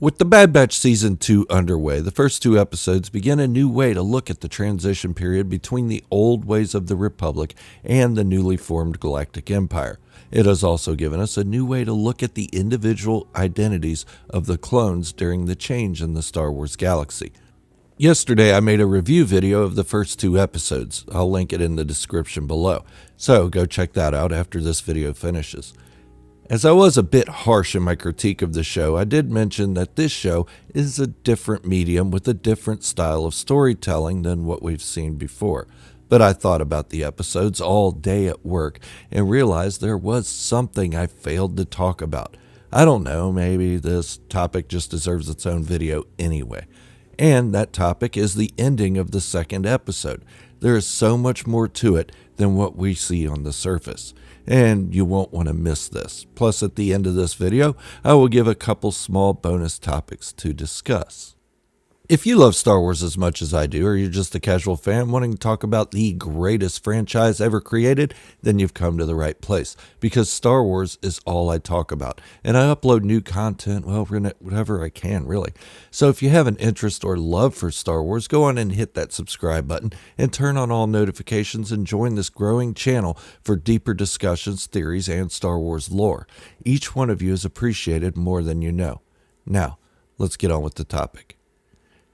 With the Bad Batch Season 2 underway, the first two episodes begin a new way to look at the transition period between the old ways of the Republic and the newly formed Galactic Empire. It has also given us a new way to look at the individual identities of the clones during the change in the Star Wars galaxy. Yesterday, I made a review video of the first two episodes. I'll link it in the description below, so go check that out after this video finishes. As I was a bit harsh in my critique of the show, I did mention that this show is a different medium with a different style of storytelling than what we've seen before. But I thought about the episodes all day at work and realized there was something I failed to talk about. I don't know, maybe this topic just deserves its own video anyway. And that topic is the ending of the second episode. There is so much more to it than what we see on the surface. And you won't want to miss this. Plus, at the end of this video, I will give a couple small bonus topics to discuss. If you love Star Wars as much as I do, or you're just a casual fan wanting to talk about the greatest franchise ever created, then you've come to the right place, because Star Wars is all I talk about, and I upload new content, well, whenever I can, really. So if you have an interest or love for Star Wars, go on and hit that subscribe button, and turn on all notifications, and join this growing channel for deeper discussions, theories, and Star Wars lore. Each one of you is appreciated more than you know. Now, let's get on with the topic.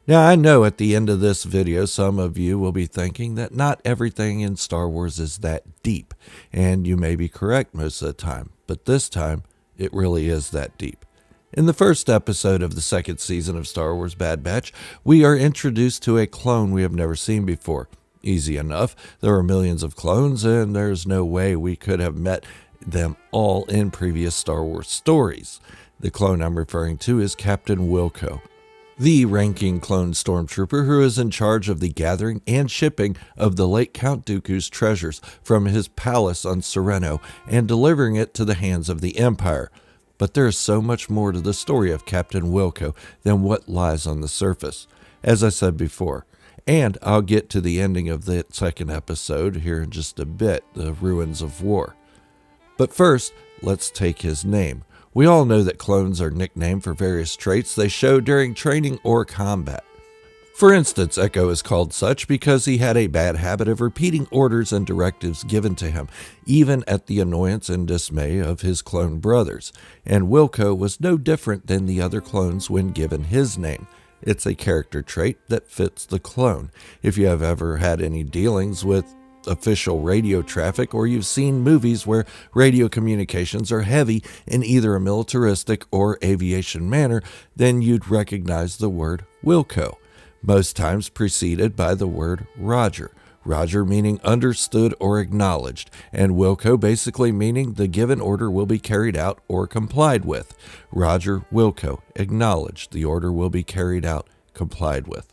Now, I know at the end of this video, some of you will be thinking that not everything in Star Wars is that deep, and you may be correct most of the time, but this time, it really is that deep. In the first episode of the second season of Star Wars Bad Batch, we are introduced to a clone we have never seen before. Easy enough, there are millions of clones, and there's no way we could have met them all in previous Star Wars stories. The clone I'm referring to is Captain Wilco, the ranking clone stormtrooper who is in charge of the gathering and shipping of the late Count Dooku's treasures from his palace on Sereno and delivering it to the hands of the Empire. But there is so much more to the story of Captain Wilco than what lies on the surface, as I said before. And I'll get to the ending of the second episode here in just a bit, the Ruins of War. But first, let's take his name. We all know that clones are nicknamed for various traits they show during training or combat. For instance, Echo is called such because he had a bad habit of repeating orders and directives given to him, even at the annoyance and dismay of his clone brothers. And Wilco was no different than the other clones when given his name. It's a character trait that fits the clone. If you have ever had any dealings with official radio traffic, or you've seen movies where radio communications are heavy in either a militaristic or aviation manner, then you'd recognize the word Wilco, most times preceded by the word Roger. Roger meaning understood or acknowledged, and Wilco basically meaning the given order will be carried out or complied with. Roger, Wilco, acknowledged, the order will be carried out, complied with.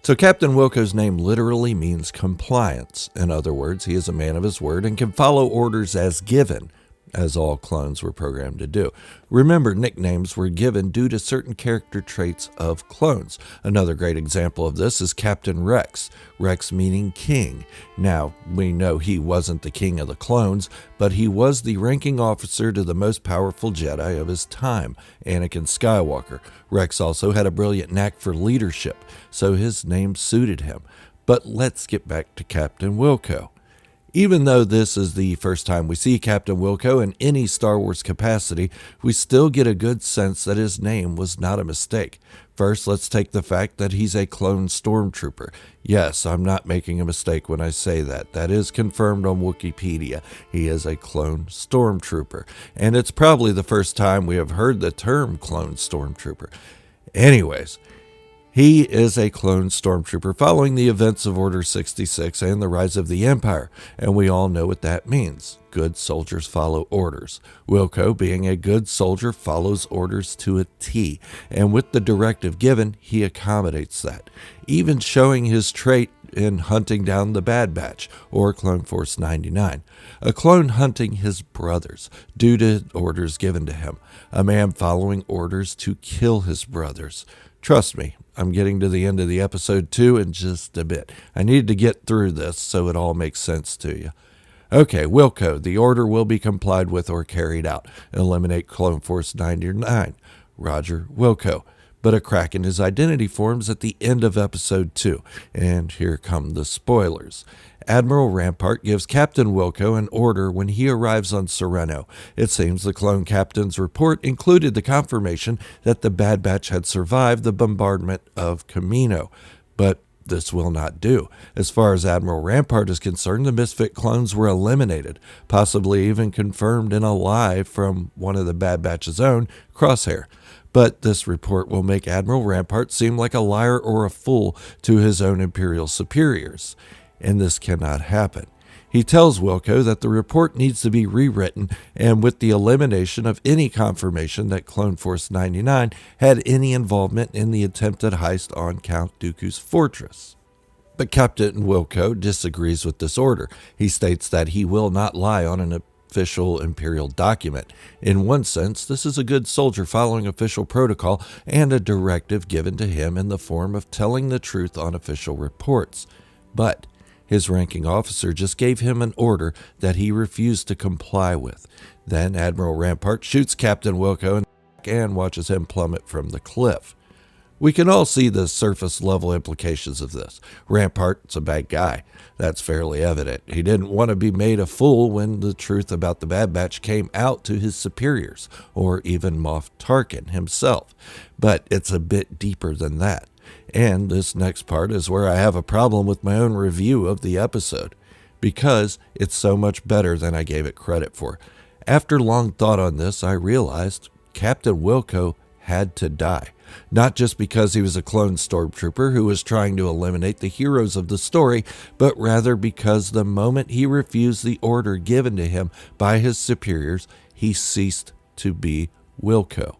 So Captain Wilco's name literally means compliance. In other words, he is a man of his word and can follow orders as given, as all clones were programmed to do. Remember, nicknames were given due to certain character traits of clones. Another great example of this is Captain Rex, Rex meaning king. Now, we know he wasn't the king of the clones, but he was the ranking officer to the most powerful Jedi of his time, Anakin Skywalker. Rex also had a brilliant knack for leadership, so his name suited him. But let's get back to Captain Wilco. Even though this is the first time we see Captain Wilco in any Star Wars capacity, we still get a good sense that his name was not a mistake. First, let's take the fact that he's a clone stormtrooper. Yes, I'm not making a mistake when I say that. That is confirmed on Wikipedia. He is a clone stormtrooper. And it's probably the first time we have heard the term clone stormtrooper. Anyways, he is a clone stormtrooper following the events of Order 66 and the rise of the Empire, and we all know what that means. Good soldiers follow orders. Wilco, being a good soldier, follows orders to a T, and with the directive given, he accommodates that, even showing his trait in hunting down the Bad Batch, or Clone Force 99. A clone hunting his brothers, due to orders given to him. A man following orders to kill his brothers. Trust me, I'm getting to the end of the episode 2 in just a bit. I needed to get through this so it all makes sense to you. Okay, Wilco, the order will be complied with or carried out. Eliminate Clone Force 99. Roger Wilco. But a crack in his identity forms at the end of episode 2, and here come the spoilers. Admiral Rampart gives Captain Wilco an order when he arrives on Sereno. It seems the clone captain's report included the confirmation that the Bad Batch had survived the bombardment of Camino, but this will not do. As far as Admiral Rampart is concerned, the Misfit clones were eliminated, possibly even confirmed in a lie from one of the Bad Batch's own, Crosshair. But this report will make Admiral Rampart seem like a liar or a fool to his own Imperial superiors, and this cannot happen. He tells Wilco that the report needs to be rewritten, and with the elimination of any confirmation that Clone Force 99 had any involvement in the attempted heist on Count Dooku's fortress. But Captain Wilco disagrees with this order. He states that he will not lie on an official Imperial document. In one sense, this is a good soldier following official protocol and a directive given to him in the form of telling the truth on official reports. But his ranking officer just gave him an order that he refused to comply with. Then Admiral Rampart shoots Captain Wilco in the back and watches him plummet from the cliff. We can all see the surface-level implications of this. Rampart's a bad guy. That's fairly evident. He didn't want to be made a fool when the truth about the Bad Batch came out to his superiors, or even Moff Tarkin himself. But it's a bit deeper than that. And this next part is where I have a problem with my own review of the episode, because it's so much better than I gave it credit for. After long thought on this, I realized Captain Wilco had to die. Not just because he was a clone stormtrooper who was trying to eliminate the heroes of the story, but rather because the moment he refused the order given to him by his superiors, he ceased to be Wilco.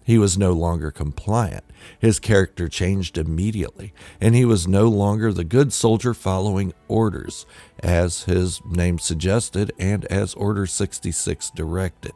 He was no longer compliant. His character changed immediately, and he was no longer the good soldier following orders, as his name suggested and as Order 66 directed.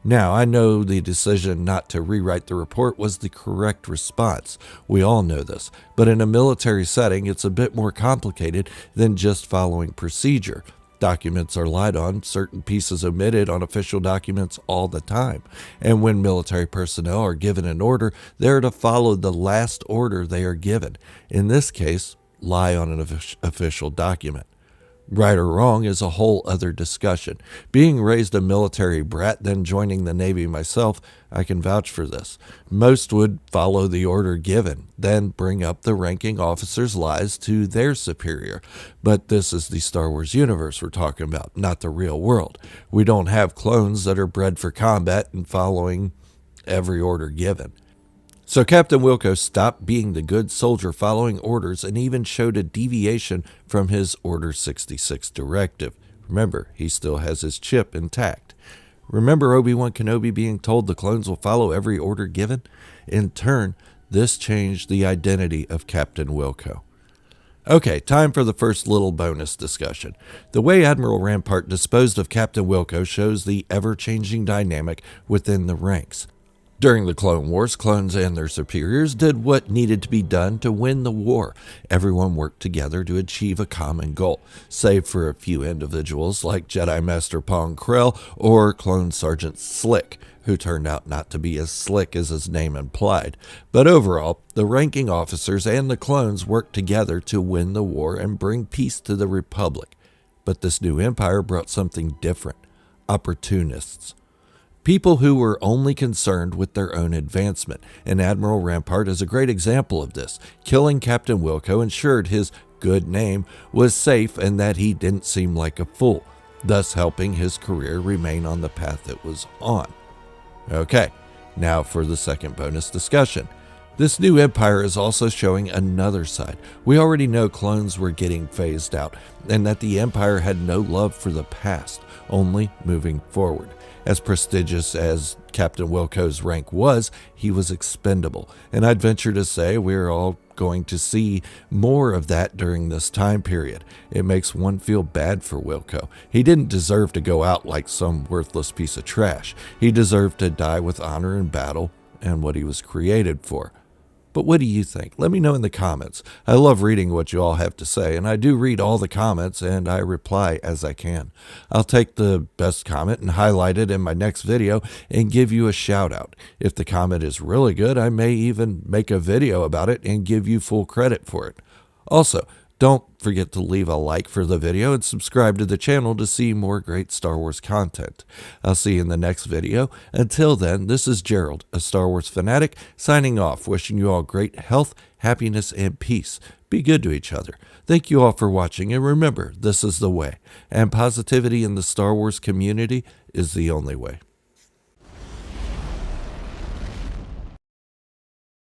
Now, I know the decision not to rewrite the report was the correct response. We all know this. But in a military setting, it's a bit more complicated than just following procedure. Documents are lied on, certain pieces omitted on official documents all the time. And when military personnel are given an order, they're to follow the last order they are given. In this case, lie on an official document. Right or wrong is a whole other discussion. Being raised a military brat, then joining the Navy myself, I can vouch for this. Most would follow the order given, then bring up the ranking officer's lies to their superior. But this is the Star Wars universe we're talking about, not the real world. We don't have clones that are bred for combat and following every order given. So Captain Wilco stopped being the good soldier following orders and even showed a deviation from his Order 66 directive. Remember, he still has his chip intact. Remember Obi-Wan Kenobi being told the clones will follow every order given? In turn, this changed the identity of Captain Wilco. Okay, time for the first little bonus discussion. The way Admiral Rampart disposed of Captain Wilco shows the ever-changing dynamic within the ranks. During the Clone Wars, clones and their superiors did what needed to be done to win the war. Everyone worked together to achieve a common goal, save for a few individuals like Jedi Master Pong Krell or Clone Sergeant Slick, who turned out not to be as slick as his name implied. But overall, the ranking officers and the clones worked together to win the war and bring peace to the Republic. But this new empire brought something different: opportunists. People who were only concerned with their own advancement, and Admiral Rampart is a great example of this. Killing Captain Wilco ensured his good name was safe and that he didn't seem like a fool, thus helping his career remain on the path it was on. Okay, now for the second bonus discussion. This new empire is also showing another side. We already know clones were getting phased out, and that the empire had no love for the past, only moving forward. As prestigious as Captain Wilco's rank was, he was expendable, and I'd venture to say we're all going to see more of that during this time period. It makes one feel bad for Wilco. He didn't deserve to go out like some worthless piece of trash. He deserved to die with honor in battle and what he was created for. But what do you think? Let me know in the comments. I love reading what you all have to say, and I do read all the comments, and I reply as I can. I'll take the best comment and highlight it in my next video and give you a shout out. If the comment is really good, I may even make a video about it and give you full credit for it. Also, don't forget to leave a like for the video and subscribe to the channel to see more great Star Wars content. I'll see you in the next video. Until then, this is Gerald, a Star Wars fanatic, signing off, wishing you all great health, happiness, and peace. Be good to each other. Thank you all for watching, and remember, this is the way, and positivity in the Star Wars community is the only way.